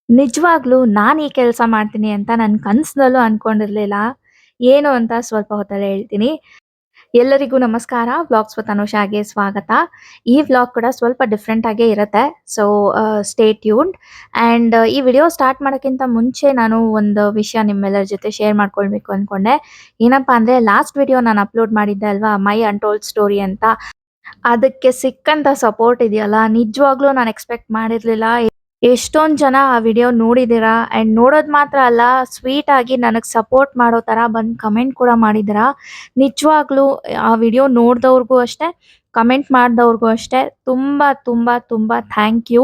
ನಿಜವಾಗ್ಲೂ ನಾನು ಈ ಕೆಲಸ ಮಾಡ್ತೀನಿ ಅಂತ ನನ್ನ ಕನಸಿನಲ್ಲೂ ಅನ್ಕೊಂಡಿರ್ಲಿಲ್ಲ. ಏನು ಅಂತ ಸ್ವಲ್ಪ ಹೊತ್ತಲ್ಲೇ ಹೇಳ್ತೀನಿ. ಎಲ್ಲರಿಗೂ ನಮಸ್ಕಾರ. ವ್ಲಾಗ್ಸ್ ವಿತ್ ಅನುಷಾಗೆ ಸ್ವಾಗತ. ಈ ವ್ಲಾಗ್ ಕೂಡ ಸ್ವಲ್ಪ ಡಿಫರೆಂಟ್ ಆಗೇ ಇರುತ್ತೆ. So, stay tuned. ಆ್ಯಂಡ್ ಈ ವಿಡಿಯೋ ಸ್ಟಾರ್ಟ್ ಮಾಡೋಕ್ಕಿಂತ ಮುಂಚೆ ನಾನು ಒಂದು ವಿಷಯ ನಿಮ್ಮೆಲ್ಲರ ಜೊತೆ ಶೇರ್ ಮಾಡ್ಕೊಳ್ಬೇಕು ಅಂದ್ಕೊಂಡೆ. ಏನಪ್ಪಾ ಅಂದರೆ ಲಾಸ್ಟ್ ವಿಡಿಯೋ ನಾನು ಅಪ್ಲೋಡ್ ಮಾಡಿದ್ದೆ ಅಲ್ವಾ, ಮೈ ಅನ್‌ಟೋಲ್ಡ್ ಸ್ಟೋರಿ ಅಂತ. ಅದಕ್ಕೆ ಸಿಕ್ಕಂತ ಸಪೋರ್ಟ್ ಇದೆಯಲ್ಲ, ನಿಜವಾಗ್ಲೂ ನಾನು ಎಕ್ಸ್ಪೆಕ್ಟ್ ಮಾಡಿರ್ಲಿಲ್ಲ. ಎಷ್ಟೊಂದ್ ಜನ ಆ ವಿಡಿಯೋ ನೋಡಿದೀರಾ ಅಂಡ್ ನೋಡೋದ್ ಮಾತ್ರ ಅಲ್ಲ, ಸ್ವೀಟ್ ಆಗಿ ನನಗ್ ಸಪೋರ್ಟ್ ಮಾಡೋ ತರ ಬಂದ್ ಕಮೆಂಟ್ ಕೂಡ ಮಾಡಿದೀರಾ. ನಿಜವಾಗ್ಲೂ ಆ ವಿಡಿಯೋ ನೋಡ್ದವ್ರಿಗೂ ಅಷ್ಟೇ, ಕಮೆಂಟ್ ಮಾಡ್ದವ್ರಿಗೂ ಅಷ್ಟೇ ತುಂಬಾ ತುಂಬಾ ತುಂಬಾ ಥ್ಯಾಂಕ್ ಯು.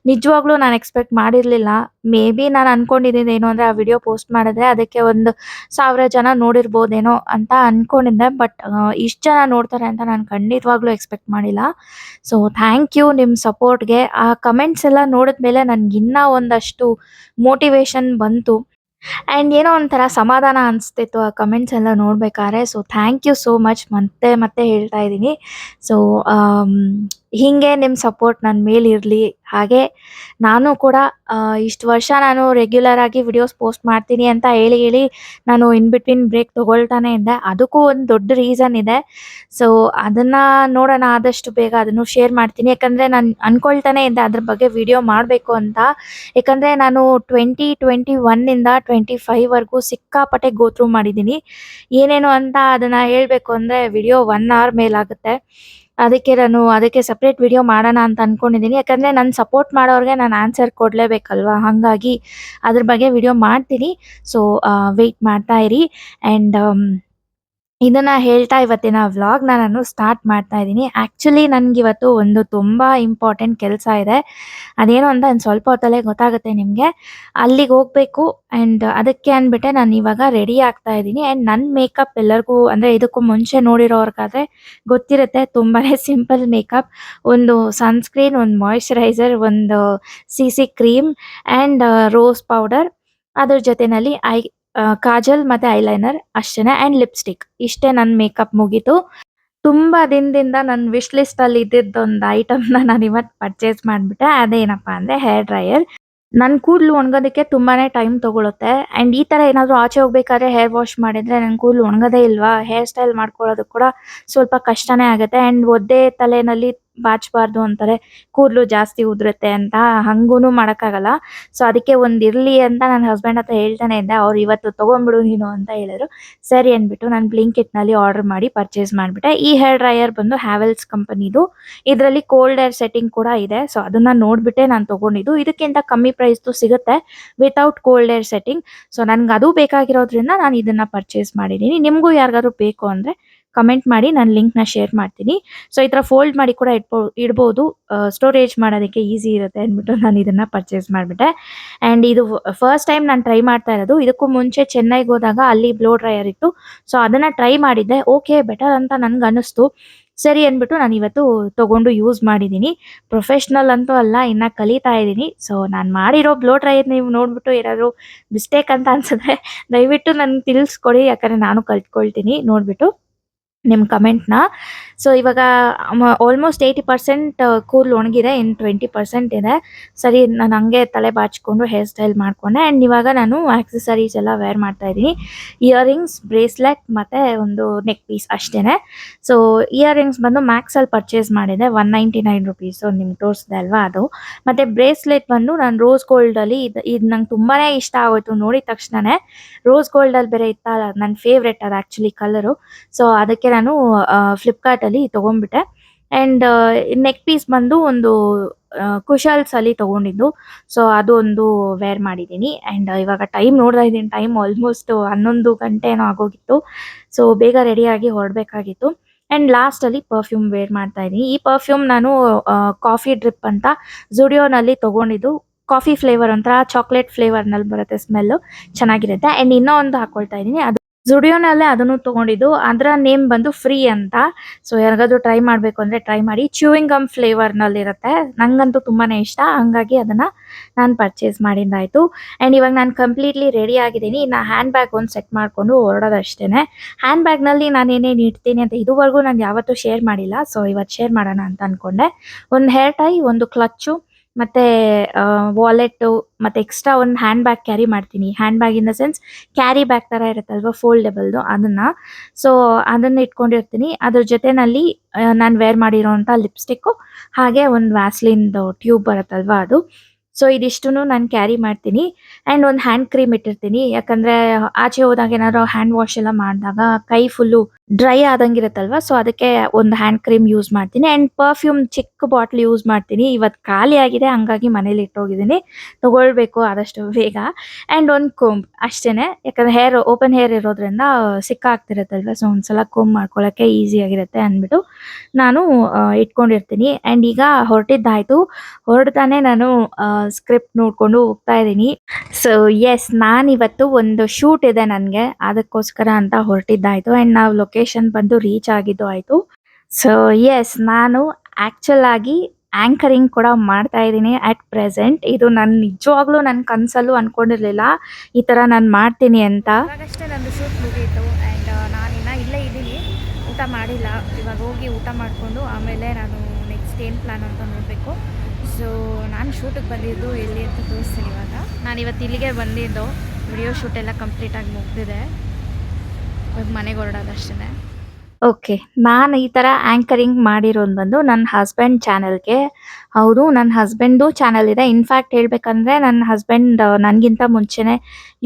ನಿಜವಾಗ್ಲೂ ನಾನು ಎಕ್ಸ್ಪೆಕ್ಟ್ ಮಾಡಿರ್ಲಿಲ್ಲ. ಮೇ ಬಿ ನಾನು ಅನ್ಕೊಂಡಿದ್ದೀನಿ ಏನು ಅಂದ್ರೆ, ಆ ವಿಡಿಯೋ ಪೋಸ್ಟ್ ಮಾಡಿದ್ರೆ ಅದಕ್ಕೆ ಒಂದು 1000 ಜನ ನೋಡಿರ್ಬೋದೇನೋ ಅಂತ ಅನ್ಕೊಂಡಿದ್ದೆ. ಬಟ್ ಇಷ್ಟು ಜನ ನೋಡ್ತಾರೆ ಅಂತ ನಾನು ಖಂಡಿತವಾಗ್ಲೂ ಎಕ್ಸ್ಪೆಕ್ಟ್ ಮಾಡಿಲ್ಲ. ಸೊ ಥ್ಯಾಂಕ್ ಯು ನಿಮ್ಮ ಸಪೋರ್ಟ್‌ಗೆ. ಆ ಕಮೆಂಟ್ಸ್ ಎಲ್ಲ ನೋಡಿದ್ಮೇಲೆ ನನ್ಗಿನ್ನ ಒಂದಷ್ಟು ಮೋಟಿವೇಶನ್ ಬಂತು. ಆ್ಯಂಡ್ ಏನೋ ಒಂಥರ ಸಮಾಧಾನ ಅನಿಸ್ತಿತ್ತು ಆ ಕಮೆಂಟ್ಸ್ ಎಲ್ಲ ನೋಡ್ಬೇಕಾದ್ರೆ. So thank you so much ಮತ್ತೆ ಮತ್ತೆ ಹೇಳ್ತಾ ಇದ್ದೀನಿ. ಸೊ ಹೀಗೆ ನಿಮ್ಮ ಸಪೋರ್ಟ್ ನನ್ನ ಮೇಲಿರಲಿ. ಹಾಗೆ ನಾನು ಕೂಡ ಇಷ್ಟು ವರ್ಷ ನಾನು ರೆಗ್ಯುಲರ್ ಆಗಿ ವಿಡಿಯೋಸ್ ಪೋಸ್ಟ್ ಮಾಡ್ತೀನಿ ಅಂತ ಹೇಳಿ ಹೇಳಿ ನಾನು ಇನ್ ಬಿಟ್ವೀನ್ ಬ್ರೇಕ್ ತೊಗೊಳ್ತಾನೆ ಇದ್ದೆ. ಅದಕ್ಕೂ ಒಂದು ದೊಡ್ಡ ರೀಸನ್ ಇದೆ. ಸೊ ಅದನ್ನು ನೋಡೋಣ, ಆದಷ್ಟು ಬೇಗ ಅದನ್ನು ಶೇರ್ ಮಾಡ್ತೀನಿ. ಯಾಕಂದರೆ ನಾನು ಅಂದ್ಕೊಳ್ತಾನೆ ಇದ್ದೆ ಅದ್ರ ಬಗ್ಗೆ ವಿಡಿಯೋ ಮಾಡಬೇಕು ಅಂತ. ಯಾಕಂದರೆ ನಾನು 2021ಇಂದ 25ವರೆಗೂ ಸಿಕ್ಕಾಪಟ್ಟೆ ಗೋ ಥ್ರೂ ಮಾಡಿದ್ದೀನಿ. ಏನೇನು ಅಂತ ಅದನ್ನು ಹೇಳಬೇಕು ಅಂದರೆ ವಿಡಿಯೋ 1 ಅವರ್ ಮೇಲಾಗುತ್ತೆ. ಅದಕ್ಕೆ ಸಪ್ರೇಟ್ ವಿಡಿಯೋ ಮಾಡೋಣ ಅಂತ ಅಂದ್ಕೊಂಡಿದ್ದೀನಿ. ಯಾಕಂದರೆ ನನ್ನ ಸಪೋರ್ಟ್ ಮಾಡೋರಿಗೆ ನಾನು ಆನ್ಸರ್ ಕೊಡಲೇಬೇಕಲ್ವಾ, ಹಾಗಾಗಿ ಅದ್ರ ಬಗ್ಗೆ ವಿಡಿಯೋ ಮಾಡ್ತೀನಿ. ಸೊ ವೆಯ್ಟ್ ಮಾಡ್ತಾ ಇರಿ. ಆ್ಯಂಡ್ ಇದನ್ನ ಹೇಳ್ತಾ ಇವತ್ತಿನ ವ್ಲಾಗ್‌ನ ನಾನು ಸ್ಟಾರ್ಟ್ ಮಾಡ್ತಾ ಇದ್ದೀನಿ. ಆ್ಯಕ್ಚುಲಿ ನನಗಿವತ್ತು ಒಂದು ತುಂಬ ಇಂಪಾರ್ಟೆಂಟ್ ಕೆಲಸ ಇದೆ. ಅದೇನು ಅಂತ ಒಂದು ಸ್ವಲ್ಪ ಹೊತ್ತಲ್ಲೇ ಗೊತ್ತಾಗುತ್ತೆ ನಿಮಗೆ. ಅಲ್ಲಿಗೆ ಹೋಗಬೇಕು. ಆ್ಯಂಡ್ ಅದಕ್ಕೆ ಅಂದ್ಬಿಟ್ಟೆ ನಾನು ಇವಾಗ ರೆಡಿ ಆಗ್ತಾ ಇದ್ದೀನಿ. ಆ್ಯಂಡ್ ನನ್ನ ಮೇಕಪ್ ಎಲ್ಲರಿಗೂ ಅಂದರೆ ಇದಕ್ಕೂ ಮುಂಚೆ ನೋಡಿರೋರ್ಗಾದ್ರೆ ಗೊತ್ತಿರುತ್ತೆ, ತುಂಬಾ ಸಿಂಪಲ್ ಮೇಕಪ್. ಒಂದು ಸನ್‌ಸ್ಕ್ರೀನ್, ಒಂದು ಮಾಯಿಶ್ಚರೈಸರ್, ಒಂದು C cream and rose powder. ಅದ್ರ ಜೊತೆನಲ್ಲಿ ಕಾಜಲ್ ಮತ್ತೆ ಐಲೈನರ್ ಅಷ್ಟೇನೆ ಆ್ಯಂಡ್ ಲಿಪ್‌ಸ್ಟಿಕ್. ಇಷ್ಟೇ ನನ್ನ ಮೇಕಪ್ ಮುಗೀತು. ತುಂಬಾ ದಿನದಿಂದ ನನ್ನ ವಿಶ್ ಲಿಸ್ಟಲ್ಲಿ ಇದ್ದಿದ್ದೊಂದು ಐಟಮ್‌ನ ನಾನಿವತ್ತು ಪರ್ಚೇಸ್ ಮಾಡಿಬಿಟ್ಟೆ. ಅದೇನಪ್ಪಾ ಅಂದರೆ ಹೇರ್ ಡ್ರೈಯರ್. ನನ್ನ ಕೂದಲು ಒಣಗೋದಕ್ಕೆ ತುಂಬಾನೇ ಟೈಮ್ ತಗೊಳುತ್ತೆ. ಆ್ಯಂಡ್ ಈ ಥರ ಏನಾದರೂ ಆಚೆ ಹೋಗ್ಬೇಕಾದ್ರೆ ಹೇರ್ ವಾಶ್ ಮಾಡಿದರೆ ನನ್ನ ಕೂದಲು ಒಣಗೋದೇ ಇಲ್ವಾ, ಹೇರ್ ಸ್ಟೈಲ್ ಮಾಡ್ಕೊಳ್ಳೋದಕ್ಕೆ ಕೂಡ ಸ್ವಲ್ಪ ಕಷ್ಟನೇ ಆಗುತ್ತೆ. ಆ್ಯಂಡ್ ಒದ್ದೆ ತಲೆನಲ್ಲಿ ಬಾಚಬಾರ್ದು ಅಂತಾರೆ, ಕೂದಲು ಜಾಸ್ತಿ ಉದುರುತ್ತೆ ಅಂತ. ಹಂಗೂ ಮಾಡೋಕ್ಕಾಗಲ್ಲ. ಸೊ ಅದಕ್ಕೆ ಒಂದು ಇರಲಿ ಅಂತ ನನ್ನ ಹಸ್ಬೆಂಡ್ ಹತ್ರ ಹೇಳ್ತಾನೆ ಇದ್ದೆ. ಅವ್ರು ಇವತ್ತು ತೊಗೊಂಬಿಡು ನೀನು ಅಂತ ಹೇಳಿದ್ರು. ಸರಿ ಅಂದ್ಬಿಟ್ಟು ನಾನು ಬ್ಲಿಂಕಿಟ್‌ನಲ್ಲಿ ಆರ್ಡರ್ ಮಾಡಿ ಪರ್ಚೇಸ್ ಮಾಡಿಬಿಟ್ಟೆ. ಈ ಹೇರ್ ಡ್ರೈಯರ್ ಬಂದು ಹ್ಯಾವೆಲ್ಸ್ ಕಂಪನಿದು. ಇದರಲ್ಲಿ ಕೋಲ್ಡ್ ಏರ್ ಸೆಟ್ಟಿಂಗ್ ಕೂಡ ಇದೆ. ಸೊ ಅದನ್ನ ನೋಡ್ಬಿಟ್ಟೆ ನಾನು ತೊಗೊಂಡಿದ್ದು. ಇದಕ್ಕಿಂತ ಕಮ್ಮಿ ಪ್ರೈಸ್‌ದು ಸಿಗುತ್ತೆ without cold air setting. So ನನಗೆ ಅದು ಬೇಕಾಗಿರೋದ್ರಿಂದ ನಾನು ಇದನ್ನ ಪರ್ಚೇಸ್ ಮಾಡಿದ್ದೀನಿ. ನಿಮಗೂ ಯಾರಿಗಾದ್ರು ಬೇಕು ಅಂದರೆ ಕಮೆಂಟ್ ಮಾಡಿ, ನಾನು ಲಿಂಕ್‌ನ ಶೇರ್ ಮಾಡ್ತೀನಿ. ಸೊ ಈ ಥರ ಫೋಲ್ಡ್ ಮಾಡಿ ಕೂಡ ಇಡ್ಬೋದು. ಸ್ಟೋರೇಜ್ ಮಾಡೋದಕ್ಕೆ ಈಸಿ ಇರುತ್ತೆ ಅಂದ್ಬಿಟ್ಟು ನಾನು ಇದನ್ನ ಪರ್ಚೇಸ್ ಮಾಡಿಬಿಟ್ಟೆ. ಆ್ಯಂಡ್ ಇದು ಫಸ್ಟ್ ಟೈಮ್ ನಾನು ಟ್ರೈ ಮಾಡ್ತಾ ಇರೋದು. ಇದಕ್ಕೂ ಮುಂಚೆ ಚೆನ್ನೈಗೆ ಹೋದಾಗ ಅಲ್ಲಿ ಬ್ಲೋ ಡ್ರೈಯರ್ ಇತ್ತು. ಸೊ ಅದನ್ನು ಟ್ರೈ ಮಾಡಿದ್ದೆ. ಓಕೆ, ಬೆಟರ್ ಅಂತ ನನಗೆ ಅನ್ನಿಸ್ತು. ಸರಿ ಅಂದ್ಬಿಟ್ಟು ನಾನು ಇವತ್ತು ತೊಗೊಂಡು ಯೂಸ್ ಮಾಡಿದ್ದೀನಿ. ಪ್ರೊಫೆಷ್ನಲ್ ಅಂತೂ ಅಲ್ಲ, ಇನ್ನು ಕಲಿತಾ ಇದ್ದೀನಿ. ಸೊ ನಾನು ಮಾಡಿರೋ ಬ್ಲೋ ಡ್ರೈಯರ್ ನೀವು ನೋಡಿಬಿಟ್ಟು ಏನಾದರೂ ಮಿಸ್ಟೇಕ್ ಅಂತ ಅನ್ಸಿದ್ರೆ ದಯವಿಟ್ಟು ನನಗೆ ತಿಳಿಸ್ಕೊಡಿ. ಯಾಕಂದರೆ ನಾನು ಕಲ್ತ್ಕೊಳ್ತೀನಿ ನೋಡಿಬಿಟ್ಟು ನಿಮ್ಮ ಕಮೆಂಟ್‌ನ. ಸೊ ಇವಾಗ ಆಲ್ಮೋಸ್ಟ್ 80% ಕೂದಲು ಒಣಗಿದೆ. ಇನ್ನು 20% ಇದೆ. ಸರಿ, ನಾನು ಹಂಗೆ ತಲೆ ಬಾಚಿಕೊಂಡು ಹೇರ್ ಸ್ಟೈಲ್ ಮಾಡಿಕೊಂಡೆ. ಆ್ಯಂಡ್ ಇವಾಗ ನಾನು ಆಕ್ಸೆಸರೀಸ್ ಎಲ್ಲ ವೇರ್ ಮಾಡ್ತಾ ಇದ್ದೀನಿ. ಇಯರಿಂಗ್ಸ್, ಬ್ರೇಸ್ಲೆಟ್ ಮತ್ತು ಒಂದು ನೆಕ್ ಪೀಸ್ ಅಷ್ಟೇ. ಸೊ ಇಯರಿಂಗ್ಸ್ ಬಂದು ಮ್ಯಾಕ್ಸಲ್ಲಿ ಪರ್ಚೇಸ್ ಮಾಡಿದೆ. ₹199 ನಿಮ್ಗೆ ತೋರಿಸಿದೆ ಅಲ್ವಾ ಅದು. ಮತ್ತು ಬ್ರೇಸ್ಲೆಟ್ ಬಂದು ನಾನು ರೋಸ್ ಗೋಲ್ಡಲ್ಲಿ ಇದು ನಂಗೆ ತುಂಬಾ ಇಷ್ಟ ಆಗೋಯ್ತು ನೋಡಿದ ತಕ್ಷಣವೇ. ರೋಸ್ ಗೋಲ್ಡಲ್ಲಿ ಬೇರೆ ಇತ್ತಲ್ಲ, ನನ್ನ ಫೇವ್ರೆಟ್ ಅದು ಆ್ಯಕ್ಚುಲಿ ಕಲರು. ಸೊ ಅದಕ್ಕೆ ನಾನು ಫ್ಲಿಪ್‌ಕಾರ್ಟಲ್ಲಿ ತೊಗೊಂಡ್ಬಿಟ್ಟೆ. ಆ್ಯಂಡ್ ನೆಕ್ ಪೀಸ್ ಬಂದು ಒಂದು ಕುಶಲ್ಸಲ್ಲಿ ತೊಗೊಂಡಿದ್ದು. ಸೊ ಅದು ಒಂದು ವೇರ್ ಮಾಡಿದ್ದೀನಿ. ಆ್ಯಂಡ್ ಇವಾಗ ಟೈಮ್ ನೋಡ್ತಾ ಇದ್ದೀನಿ. ಟೈಮ್ ಆಲ್ಮೋಸ್ಟ್ 11 ಗಂಟೆ ಏನೋ ಆಗೋಗಿತ್ತು. ಸೊ ಬೇಗ ರೆಡಿಯಾಗಿ ಹೊರಡಬೇಕಾಗಿತ್ತು. ಆ್ಯಂಡ್ ಲಾಸ್ಟಲ್ಲಿ ಪರ್ಫ್ಯೂಮ್ ವೇರ್ ಮಾಡ್ತಾ ಇದ್ದೀನಿ. ಈ ಪರ್ಫ್ಯೂಮ್ ನಾನು ಕಾಫಿ ಡ್ರಿಪ್ ಅಂತ ಜುಡಿಯೋನಲ್ಲಿ ತೊಗೊಂಡಿದ್ದು. ಕಾಫಿ ಫ್ಲೇವರ್, ಒಂಥರ ಚಾಕ್ಲೇಟ್ ಫ್ಲೇವರ್ನಲ್ಲಿ ಬರುತ್ತೆ ಸ್ಮೆಲ್ಲು, ಚೆನ್ನಾಗಿರುತ್ತೆ. ಆ್ಯಂಡ್ ಇನ್ನೂ ಒಂದು ಹಾಕ್ಕೊಳ್ತಾ ಇದ್ದೀನಿ. ಅದು ಜುಡಿಯೋನಲ್ಲೇ ಅದನ್ನು ತೊಗೊಂಡಿದ್ದು. ಅದರ ನೇಮ್ ಬಂದು ಫ್ರೀ ಅಂತ. ಸೊ ಯಾರಿಗಾದ್ರೂ ಟ್ರೈ ಮಾಡಬೇಕು ಅಂದರೆ ಟ್ರೈ ಮಾಡಿ. ಚ್ಯೂವಿಂಗ್ ಗಮ್ ಫ್ಲೇವರ್ನಲ್ಲಿರುತ್ತೆ. ನನಗಂತೂ ತುಂಬಾ ಇಷ್ಟ, ಹಂಗಾಗಿ ಅದನ್ನು ನಾನು ಪರ್ಚೇಸ್ ಮಾಡಿದ್ದಾಯಿತು. ಆ್ಯಂಡ್ ಇವಾಗ ನಾನು ಕಂಪ್ಲೀಟ್ಲಿ ರೆಡಿ ಆಗಿದ್ದೀನಿ. ಇನ್ನು ಹ್ಯಾಂಡ್ ಬ್ಯಾಗ್ ಒಂದು ಸೆಟ್ ಮಾಡಿಕೊಂಡು ಹೊರಡೋದಷ್ಟೇ. ಹ್ಯಾಂಡ್ ಬ್ಯಾಗ್ನಲ್ಲಿ ನಾನು ಏನೇನು ಇಡ್ತೀನಿ ಅಂತ ಇದುವರೆಗೂ ನಾನು ಯಾವತ್ತೂ ಶೇರ್ ಮಾಡಿಲ್ಲ. ಸೊ ಇವತ್ತು ಶೇರ್ ಮಾಡೋಣ ಅಂತ ಅಂದ್ಕೊಂಡೆ. ಒಂದು ಹೇರ್ ಟೈ, ಒಂದು ಕ್ಲಚ್ಚು, ಮತ್ತು ವಾಲೆಟ್ಟು ಮತ್ತು ಎಕ್ಸ್ಟ್ರಾ ಒಂದು ಹ್ಯಾಂಡ್ ಬ್ಯಾಗ್ ಕ್ಯಾರಿ ಮಾಡ್ತೀನಿ. Hand bag in the sense carry bag ಥರ ಇರುತ್ತಲ್ವ ಫೋಲ್ಡಬಲ್ದು ಅದನ್ನು. ಸೊ ಅದನ್ನು ಇಟ್ಕೊಂಡಿರ್ತೀನಿ. ಅದ್ರ ಜೊತೆಯಲ್ಲಿ ನಾನು ವೇರ್ ಮಾಡಿರೋಂಥ ಲಿಪ್ಸ್ಟಿಕ್ಕು ಹಾಗೆ ಒಂದು ವ್ಯಾಸ್ಲಿನ್ದು ಟ್ಯೂಬ್ ಬರುತ್ತಲ್ವ ಅದು. ಸೊ ಇದಿಷ್ಟನ್ನು ನಾನು ಕ್ಯಾರಿ ಮಾಡ್ತೀನಿ. ಆ್ಯಂಡ್ ಒಂದು ಹ್ಯಾಂಡ್ ಕ್ರೀಮ್ ಇಟ್ಟಿರ್ತೀನಿ. ಯಾಕಂದರೆ ಆಚೆ ಹೋದಾಗ ಏನಾದ್ರು ಹ್ಯಾಂಡ್ ವಾಶ್ ಎಲ್ಲ ಮಾಡಿದಾಗ ಕೈ ಫುಲ್ಲು ಡ್ರೈ ಆದಂಗಿರುತ್ತಲ್ವ. ಸೊ ಅದಕ್ಕೆ ಒಂದು ಹ್ಯಾಂಡ್ ಕ್ರೀಮ್ ಯೂಸ್ ಮಾಡ್ತೀನಿ. ಆ್ಯಂಡ್ ಪರ್ಫ್ಯೂಮ್ ಚಿಕ್ಕ ಬಾಟ್ಲ್ ಯೂಸ್ ಮಾಡ್ತೀನಿ. ಇವತ್ತು ಖಾಲಿ ಆಗಿದೆ, ಹಂಗಾಗಿ ಮನೇಲಿ ಇಟ್ಟೋಗಿದ್ದೀನಿ. ತಗೊಳ್ಬೇಕು ಆದಷ್ಟು ಬೇಗ. ಆ್ಯಂಡ್ ಒಂದು ಕೊಂಬ್ ಅಷ್ಟೇನೆ. ಯಾಕಂದರೆ ಓಪನ್ ಹೇರ್ ಇರೋದ್ರಿಂದ ಸಿಕ್ಕಾಗ್ತಿರುತ್ತಲ್ವ. ಸೊ ಒಂದ್ಸಲ ಕೊಂಬ್ ಮಾಡ್ಕೊಳ್ಳೋಕ್ಕೆ ಈಸಿಯಾಗಿರುತ್ತೆ ಅಂದ್ಬಿಟ್ಟು ನಾನು ಇಟ್ಕೊಂಡಿರ್ತೀನಿ. ಆ್ಯಂಡ್ ಈಗ ಹೊರಟಿದ್ದಾಯ್ತು. ಹೊರಡ್ತಾನೆ ನಾನು ಸ್ಕ್ರಿಪ್ಟ್ ನೋಡ್ಕೊಂಡು ಹೋಗ್ತಾ ಇದ್ದೀನಿ. ಸೊ ಎಸ್, ನಾನಿವತ್ತು ಒಂದು ಶೂಟ್ ಇದೆ ನನಗೆ, ಅದಕ್ಕೋಸ್ಕರ ಅಂತ ಹೊರಟಿದ್ದಾಯ್ತು. ಆ್ಯಂಡ್ ನಾವು ಲೊಕೇಶನ್ ಬಂದು ರೀಚ್ ಆಗಿದ್ದು ಆಯಿತು. ಸೊ ಎಸ್, ನಾನು ಆ್ಯಕ್ಚುಲ್ ಆಗಿ ಆ್ಯಂಕರಿಂಗ್ ಕೂಡ ಮಾಡ್ತಾ ಇದ್ದೀನಿ ಅಟ್ ಪ್ರೆಸೆಂಟ್. ಇದು ನಾನು ನಿಜವಾಗ್ಲೂ ನನ್ನ ಕನಸಲ್ಲೂ ಅಂದ್ಕೊಂಡಿರಲಿಲ್ಲ ಈ ಥರ ನಾನು ಮಾಡ್ತೀನಿ ಅಂತ. ಇವಾಗಷ್ಟೇ ನಂದು ಶೂಟ್ ಮುಗೀತು. ಆ್ಯಂಡ್ ನಾನಿನ್ನ ಇಲ್ಲೇ ಇದ್ದೀನಿ, ಊಟ ಮಾಡಿಲ್ಲ. ಇವಾಗ ಹೋಗಿ ಊಟ ಮಾಡಿಕೊಂಡು ಆಮೇಲೆ ನಾನು ನೆಕ್ಸ್ಟ್ ಏನು ಪ್ಲ್ಯಾನ್ ಅಂತ ನೋಡಬೇಕು. ಸೊ ನಾನು ಶೂಟಿಗೆ ಬಂದಿದ್ದು ಎಲ್ಲಿ ಅಂತ ತೋರಿಸ್ತೀನಿ ಇವಾಗ. ನಾನು ಇವತ್ತು ಇಲ್ಲಿಗೆ ಬಂದಿದ್ದು, ವಿಡಿಯೋ ಶೂಟ್ ಎಲ್ಲ ಕಂಪ್ಲೀಟಾಗಿ ಮುಗಿದಿದೆ. ಇವಾಗ ಮನೆಗೆ ಹೊರಡೋದಷ್ಟೇ. ಓಕೆ, ನಾನು ಈ ಥರ ಆ್ಯಂಕರಿಂಗ್ ಮಾಡಿರೋದು ಬಂದು ನನ್ನ ಹಸ್ಬೆಂಡ್ ಚಾನಲ್ಗೆ. ಹೌದು, ನನ್ನ ಹಸ್ಬೆಂಡ್ದು ಚಾನಲ್ ಇದೆ. ಇನ್ಫ್ಯಾಕ್ಟ್ ಹೇಳ್ಬೇಕಂದ್ರೆ ನನ್ನ ಹಸ್ಬೆಂಡ್ ನನಗಿಂತ ಮುಂಚೆನೇ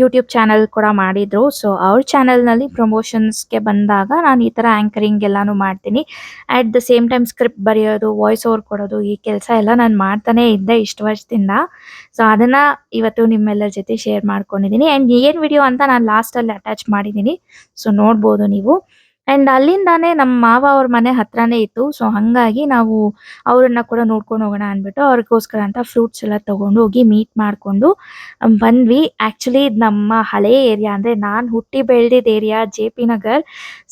ಯೂಟ್ಯೂಬ್ ಚಾನಲ್ ಕೂಡ ಮಾಡಿದರು. ಸೊ ಅವ್ರ ಚಾನಲ್ನಲ್ಲಿ ಪ್ರಮೋಷನ್ಸ್ಗೆ ಬಂದಾಗ ನಾನು ಈ ಥರ ಆ್ಯಂಕರಿಂಗ್ ಎಲ್ಲನೂ ಮಾಡ್ತೀನಿ. At the same time script ಬರೆಯೋದು, ವಾಯ್ಸ್ ಓವರ್ ಕೊಡೋದು, ಈ ಕೆಲಸ ಎಲ್ಲ ನಾನು ಮಾಡ್ತಾನೇ ಇದ್ದೆ ಇಷ್ಟು ವರ್ಷದಿಂದ. ಸೊ ಅದನ್ನು ಇವತ್ತು ನಿಮ್ಮೆಲ್ಲರ ಜೊತೆ ಶೇರ್ ಮಾಡ್ಕೊಂಡಿದ್ದೀನಿ. ಆ್ಯಂಡ್ ಏನು ವಿಡಿಯೋ ಅಂತ ನಾನು ಲಾಸ್ಟಲ್ಲಿ ಅಟ್ಯಾಚ್ ಮಾಡಿದ್ದೀನಿ. ಸೊ ನೋಡ್ಬೋದು ನೀವು. ಆ್ಯಂಡ್ ಅಲ್ಲಿಂದಾನೇ ನಮ್ಮ ಮಾವ ಅವ್ರ ಮನೆ ಹತ್ರನೇ ಇತ್ತು. ಸೊ ಹಾಗಾಗಿ ನಾವು ಅವರನ್ನ ಕೂಡ ನೋಡ್ಕೊಂಡು ಹೋಗೋಣ ಅಂದ್ಬಿಟ್ಟು ಅವ್ರಿಗೋಸ್ಕರ ಅಂತ ಫ್ರೂಟ್ಸ್ ಎಲ್ಲ ತೊಗೊಂಡು ಹೋಗಿ ಮೀಟ್ ಮಾಡಿಕೊಂಡು ಬಂದ್ವಿ. ಆ್ಯಕ್ಚುಲಿ ಇದು ನಮ್ಮ ಹಳೇ ಏರಿಯಾ, ಅಂದರೆ ನಾನು ಹುಟ್ಟಿ ಬೆಳೆದಿದ್ದ ಏರಿಯಾ JP ನಗರ್.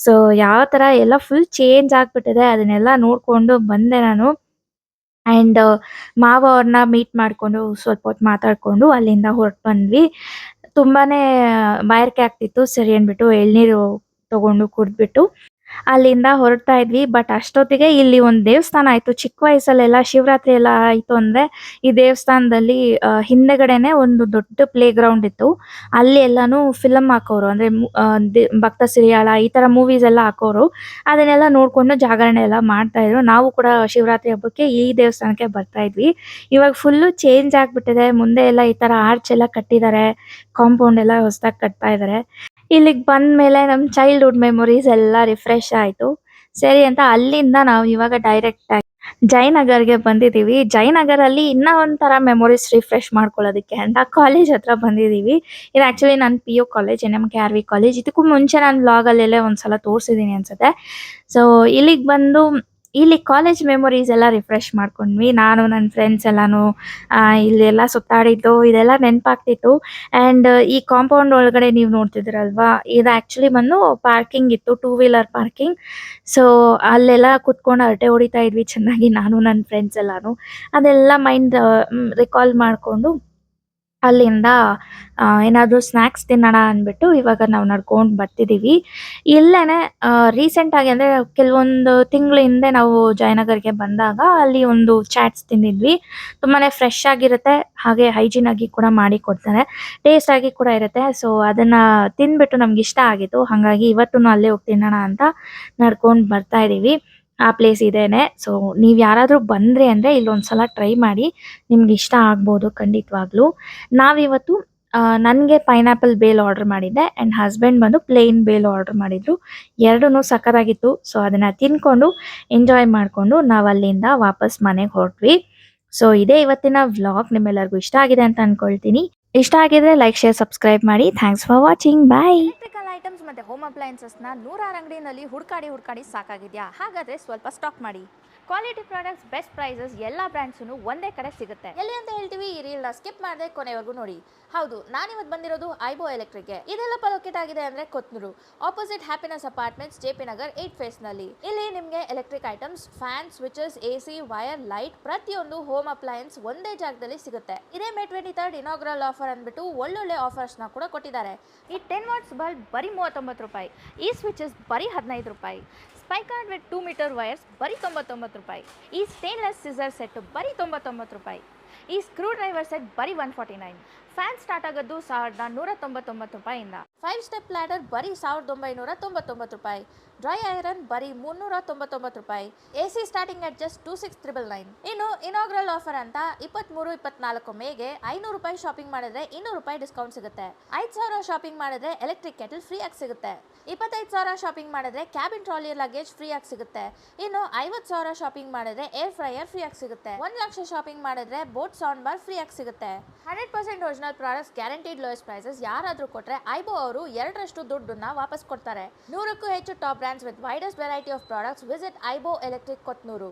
ಸೊ ಯಾವ ಥರ ಎಲ್ಲ ಫುಲ್ ಚೇಂಜ್ ಆಗಿಬಿಟ್ಟಿದೆ ಅದನ್ನೆಲ್ಲ ನೋಡಿಕೊಂಡು ಬಂದೆ ನಾನು. ಆ್ಯಂಡ್ ಮಾವ ಅವ್ರನ್ನ ಮೀಟ್ ಮಾಡಿಕೊಂಡು ಸ್ವಲ್ಪ ಹೊತ್ತು ಮಾತಾಡಿಕೊಂಡು ಅಲ್ಲಿಂದ ಹೊರಟು ಬಂದ್ವಿ. ತುಂಬಾ ಬಾಯಾರಿಕೆ ಆಗ್ತಿತ್ತು. ಸರಿ ಅಂದ್ಬಿಟ್ಟು ಎಳ್ನೀರು ತೊಗೊಂಡು ಕುಡಿದ್ಬಿಟ್ಟು ಅಲ್ಲಿಂದ ಹೊರಡ್ತಾ ಇದ್ವಿ. ಬಟ್ ಅಷ್ಟೊತ್ತಿಗೆ ಇಲ್ಲಿ ಒಂದು ದೇವಸ್ಥಾನ ಆಯಿತು. ಚಿಕ್ಕ ವಯಸ್ಸಲ್ಲೆಲ್ಲ ಶಿವರಾತ್ರಿ ಎಲ್ಲ ಆಯಿತು ಅಂದರೆ ಈ ದೇವಸ್ಥಾನದಲ್ಲಿ ಹಿಂದೆಗಡೆನೇ ಒಂದು ದೊಡ್ಡ ಪ್ಲೇ ಗ್ರೌಂಡ್ ಇತ್ತು. ಅಲ್ಲಿ ಎಲ್ಲನೂ ಫಿಲಮ್ ಹಾಕೋರು, ಅಂದರೆ ಭಕ್ತ ಸಿರಿಯಾಳ ಈ ಥರ ಮೂವೀಸ್ ಎಲ್ಲ ಹಾಕೋರು. ಅದನ್ನೆಲ್ಲ ನೋಡಿಕೊಂಡು ಜಾಗರಣೆ ಎಲ್ಲ ಮಾಡ್ತಾಯಿದ್ರು. ನಾವು ಕೂಡ ಶಿವರಾತ್ರಿ ಹಬ್ಬಕ್ಕೆ ಈ ದೇವಸ್ಥಾನಕ್ಕೆ ಬರ್ತಾ ಇದ್ವಿ. ಇವಾಗ ಫುಲ್ಲು ಚೇಂಜ್ ಆಗಿಬಿಟ್ಟಿದೆ. ಮುಂದೆ ಎಲ್ಲ ಈ ಥರ ಆರ್ಚ್ ಎಲ್ಲ ಕಟ್ಟಿದ್ದಾರೆ, ಕಾಂಪೌಂಡ್ ಎಲ್ಲ ಹೊಸದಾಗಿ ಕಟ್ತಾ ಇದ್ದಾರೆ. ಇಲ್ಲಿಗೆ ಬಂದ ಮೇಲೆ ನಮ್ಮ ಚೈಲ್ಡ್ಹುಡ್ ಮೆಮೊರೀಸ್ ಎಲ್ಲ ರಿಫ್ರೆಶ್ ಆಯಿತು. ಸರಿ ಅಂತ ಅಲ್ಲಿಂದ ನಾವು ಇವಾಗ ಡೈರೆಕ್ಟಾಗಿ ಜಯನಗರ್ಗೆ ಬಂದಿದ್ದೀವಿ. ಜಯನಗರಲ್ಲಿ ಇನ್ನೂ ಒಂಥರ ಮೆಮೊರೀಸ್ ರಿಫ್ರೆಶ್ ಮಾಡ್ಕೊಳ್ಳೋದಕ್ಕೆ ಅಂತ ಕಾಲೇಜ್ ಹತ್ರ ಬಂದಿದ್ದೀವಿ. ಇದು ಆ್ಯಕ್ಚುಲಿ ನನ್ನ PU ಕಾಲೇಜ್, NMKRV ಕಾಲೇಜ್. ಇದಕ್ಕೂ ಮುಂಚೆ ನಾನು ವ್ಲಾಗಲ್ಲೆಲ್ಲೇ ಒಂದು ಸಲ ತೋರಿಸಿದ್ದೀನಿ ಅನಿಸುತ್ತೆ. ಸೊ ಇಲ್ಲಿಗೆ ಬಂದು ಇಲ್ಲಿ ಕಾಲೇಜ್ ಮೆಮೊರೀಸ್ ಎಲ್ಲ ರಿಫ್ರೆಶ್ ಮಾಡ್ಕೊಂಡ್ವಿ. ನಾನು ನನ್ನ ಫ್ರೆಂಡ್ಸ್ ಎಲ್ಲನೂ ಇಲ್ಲೆಲ್ಲ ಸುತ್ತಾಡಿದ್ದು ಇದೆಲ್ಲ ನೆನಪಾಗ್ತಿತ್ತು. ಆ್ಯಂಡ್ ಈ ಕಾಂಪೌಂಡ್ ಒಳಗಡೆ ನೀವು ನೋಡ್ತಿದ್ದೀರಲ್ವಾ, ಇದು ಆ್ಯಕ್ಚುಲಿ ಬಂದು ಪಾರ್ಕಿಂಗ್ ಇತ್ತು, 2 ವೀಲರ್ ಪಾರ್ಕಿಂಗ್. ಸೊ ಅಲ್ಲೆಲ್ಲ ಕುತ್ಕೊಂಡು ಹರಟೆ ಹೊಡಿತಾ ಇದ್ವಿ ಚೆನ್ನಾಗಿ, ನಾನು ನನ್ನ ಫ್ರೆಂಡ್ಸ್ ಎಲ್ಲನೂ. ಅದೆಲ್ಲ ಮೈಂಡ್ ರಿಕಾಲ್ ಮಾಡಿಕೊಂಡು ಅಲ್ಲಿಂದ ಏನಾದರೂ ಸ್ನ್ಯಾಕ್ಸ್ ತಿನ್ನೋಣ ಅಂದ್ಬಿಟ್ಟು ಇವಾಗ ನಾವು ನಡ್ಕೊಂಡು ಬರ್ತಿದ್ದೀವಿ. ಇಲ್ಲೇ ರೀಸೆಂಟಾಗಿ, ಅಂದರೆ ಕೆಲವೊಂದು ತಿಂಗಳ ಹಿಂದೆ ನಾವು ಜಯನಗರ್ಗೆ ಬಂದಾಗ ಅಲ್ಲಿ ಒಂದು ಚಾಟ್ಸ್ ತಿಂದಿದ್ವಿ. ತುಂಬಾ ಫ್ರೆಶ್ ಆಗಿರುತ್ತೆ, ಹಾಗೆ ಹೈಜೀನ್ ಆಗಿ ಕೂಡ ಮಾಡಿ ಕೊಡ್ತಾರೆ, ಟೇಸ್ಟ್ ಆಗಿ ಕೂಡ ಇರುತ್ತೆ. ಸೊ ಅದನ್ನು ತಿಂದ್ಬಿಟ್ಟು ನಮ್ಗೆ ಇಷ್ಟ ಆಗಿತ್ತು. ಹಾಗಾಗಿ ಇವತ್ತೂ ಅಲ್ಲೇ ಹೋಗಿ ತಿನ್ನೋಣ ಅಂತ ನಡ್ಕೊಂಡು ಬರ್ತಾ ಇದ್ದೀವಿ. ಆ ಪ್ಲೇಸ್ ಇದೇನೆ. ಸೊ ನೀವು ಯಾರಾದರೂ ಬಂದರೆ ಅಂದರೆ ಇಲ್ಲೊಂದ್ಸಲ ಟ್ರೈ ಮಾಡಿ, ನಿಮ್ಗೆ ಇಷ್ಟ ಆಗ್ಬೋದು ಖಂಡಿತವಾಗ್ಲೂ. ನಾವಿವತ್ತು ನನಗೆ ಪೈನಾಪಲ್ ಬೇಲ್ ಆರ್ಡರ್ ಮಾಡಿದ್ದೆ ಆ್ಯಂಡ್ ಹಸ್ಬೆಂಡ್ ಬಂದು ಪ್ಲೇನ್ ಬೇಲ್ ಆರ್ಡರ್ ಮಾಡಿದರು. ಎರಡೂ ಸಖತ್ತಾಗಿತ್ತು. ಸೊ ಅದನ್ನು ತಿಂದ್ಕೊಂಡು ಎಂಜಾಯ್ ಮಾಡಿಕೊಂಡು ನಾವು ಅಲ್ಲಿಂದ ವಾಪಸ್ ಮನೆಗೆ ಹೊರಟ್ವಿ. ಸೊ ಇದೇ ಇವತ್ತಿನ ವ್ಲಾಗ್. ನಿಮ್ಮೆಲ್ಲರಿಗೂ ಇಷ್ಟ ಆಗಿದೆ ಅಂತ ಅಂದ್ಕೊಳ್ತೀನಿ. ಇಷ್ಟ ಆಗಿದ್ರೆ ಲೈಕ್, ಶೇರ್, ಸಬ್ಸ್ಕ್ರೈಬ್ ಮಾಡಿ. Thanks for watching. Bye. Electrical items ಮತ್ತು ಹೋಮ್ ಅಪ್ಲಯನ್ಸಸ್ನ 100 ಅಂಗಡಿನಲ್ಲಿ ಹುಡುಕಾಡಿ ಸಾಕಾಗಿದೆಯಾ? ಹಾಗಾದರೆ ಸ್ವಲ್ಪ ಸ್ಟಾಕ್ ಮಾಡಿ. ಕ್ವಾಲಿಟಿ ಪ್ರಾಡಕ್ಟ್ಸ್, ಬೆಸ್ಟ್ ಪ್ರೈಸಸ್, ಎಲ್ಲ ಬ್ರ್ಯಾಂಡ್ಸೂ ಒಂದೇ ಕಡೆ ಸಿಗುತ್ತೆ. ಎಲ್ಲಿ ಅಂತ ಹೇಳ್ತೀವಿ, ಈ ರೀಲ್ನ ಸ್ಕಿಪ್ ಮಾಡದೆ ಕೊನೆವರೆಗೂ ನೋಡಿ. ಹೌದು, ನಾನಿವತ್ತು ಬಂದಿರೋದು ಐಬೋ ಎಲೆಕ್ಟ್ರಿಕ್ಗೆ. ಇದೆಲ್ಲ ಲೊಕೇಟ್ ಆಗಿದೆ ಅಂದರೆ Kothnur, opposite happiness apartments, JP Nagar 8 ಫೇಸ್ನಲ್ಲಿ. ಇಲ್ಲಿ ನಿಮಗೆ electric items, fan, switches, AC, wire, light, ಪ್ರತಿಯೊಂದು ಹೋಮ್ ಅಪ್ಲಯನ್ಸ್ ಒಂದೇ ಜಾಗದಲ್ಲಿ ಸಿಗುತ್ತೆ. ಇದೇ May 23 ಇನಾಗ್ರಲ್ ಆಫರ್ ಅಂದ್ಬಿಟ್ಟು ಒಳ್ಳೊಳ್ಳೆ ಆಫರ್ಸ್ನ ಕೂಡ ಕೊಟ್ಟಿದ್ದಾರೆ. ಈ 10 ವಾಟ್ಸ್ ಬಲ್ಬ್ ಬರೀ 39 ರೂಪಾಯಿ, ಈ ಸ್ವಿಚಸ್ ಬರೀ 15 ರೂಪಾಯಿ, ಸ್ಪೈಕಾರ್ಡ್ ವಿತ್ 2 ಮೀಟರ್ ವೈರ್ಸ್ ಬರೀ 99 ರೂಪಾಯಿ, ಈ ಸ್ಟೇನ್ಲೆಸ್ ಸಿಸರ್ ಸೆಟ್ ಬರೀ 99 ರೂಪಾಯಿ. ಈ ಸ್ಕ್ರೂ ಡ್ರೈವರ್ ಸೆಟ್ ಬರೀ 149. ಫ್ಯಾನ್ ಸ್ಟಾರ್ಟ್ ಆಗೋದು 1199 ರೂಪಾಯಿಂದ. 5 ಸ್ಟೆಪ್ ಲ್ಯಾಡರ್ ಬರೀ 1999 ರೂಪಾಯಿ. ಡ್ರೈ ಐರನ್ ಬರೀ 399 ರೂಪಾಯಿ. AC starting at just 26,999. ಇನ್ನು ಇನಾಗ್ರಲ್ ಆಫರ್ ಅಂತ 23-24 ಮೇಗೆ 500 ರೂಪಾಯಿ ಶಾಪಿಂಗ್ ಮಾಡಿದ್ರೆ 200 ರೂಪಾಯಿ ಡಿಸ್ಕೌಂಟ್ ಸಿಗುತ್ತೆ. 5,000 ಶಾಪಿಂಗ್ ಮಾಡಿದ್ರೆ ಎಲೆಕ್ಟ್ರಿಕ್ ಕೆಟಲ್ ಫ್ರೀ ಆಗಿ ಸಿಗುತ್ತೆ. 25,000 ಶಾಪಿಂಗ್ ಮಾಡಿದ್ರೆ ಕ್ಯಾಬಿನ್ ಟ್ರಾಲಿ ಲಗೇಜ್ ಫ್ರೀ ಆಗಿ ಸಿಗುತ್ತೆ. ಇನ್ನು 50,000 ಶಾಪಿಂಗ್ ಮಾಡಿದ್ರೆ ಏರ್ ಫ್ರೈಯರ್ ಫ್ರೀ ಆಗಿ ಸಿಗುತ್ತೆ. 1 ಲಕ್ಷ ಶಾಪಿಂಗ್ ಮಾಡಿದ್ರೆ ಬೋಟ್ ಸೌಂಡ್ ಬಾರ್ ಫ್ರೀ ಆಗಿ ಸಿಗುತ್ತೆ. 100% original products guaranteed lowest prices ಯಾರಾದ್ರೂ ಕೊಟ್ರೆ ಐಬೋ ಅವರು 2ರಷ್ಟು ದುಡ್ಡನ್ನ ವಾಪಸ್ ಕೊಡ್ತಾರೆ. 100ಕ್ಕೂ ಹೆಚ್ಚು top brands with widest variety of products. Visit ಐಬೋ ಎಲೆಕ್ಟ್ರಿಕ್ ಕೊತ್ನೂರು.